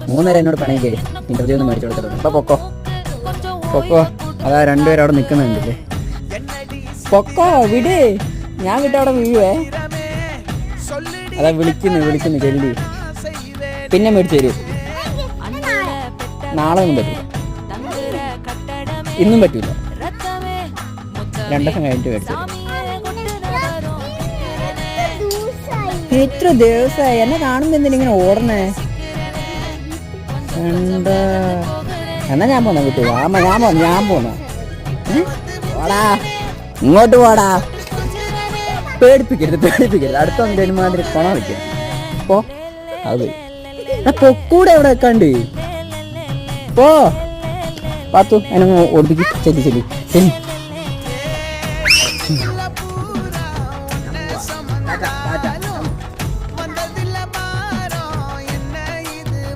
3 എന്നോട് പണിക്ക് ഇന്റർവ്യൂ ഒന്ന് മേടിച്ചു കൊടുത്തിട്ടുണ്ട്. അപ്പൊ പൊക്കോ പൊക്കോ. അതാ രണ്ടുപേരും അവിടെ നിൽക്കുന്നുണ്ടല്ലേ. പൊക്കോ വിട്, ഞാൻ വിട്ട് അവിടെ വീഴുവേ. അതാ വിളിക്കുന്നു ജെല്ലി. പിന്നെ മേടിച്ചു തരൂ. നാളെ ഒന്നും പറ്റില്ല, ഇന്നും പറ്റൂല, 2 ദിവസം കഴിഞ്ഞിട്ട് മേടിച്ചു. എത്ര ദിവസമായി എന്നെ കാണുമ്പോ എന്തിനിങ്ങനെ ഓടണേ? എന്താ എന്നാ ഞാൻ പോന്ന കുട്ടി, ഞാൻ പോന്ന. ഓടാ ഇങ്ങോട്ട് പോടാ. പേടിപ്പിക്കരുത്. അടുത്ത എന്തേലും മാതിരി കൊണ വെക്കരുത്. പോ അത് പൊക്കൂടെ എവിടെ വെക്കാണ്ട് പോ. പാത്തു എന്നെ ഓടിപ്പിക്കും. ചെല്ലി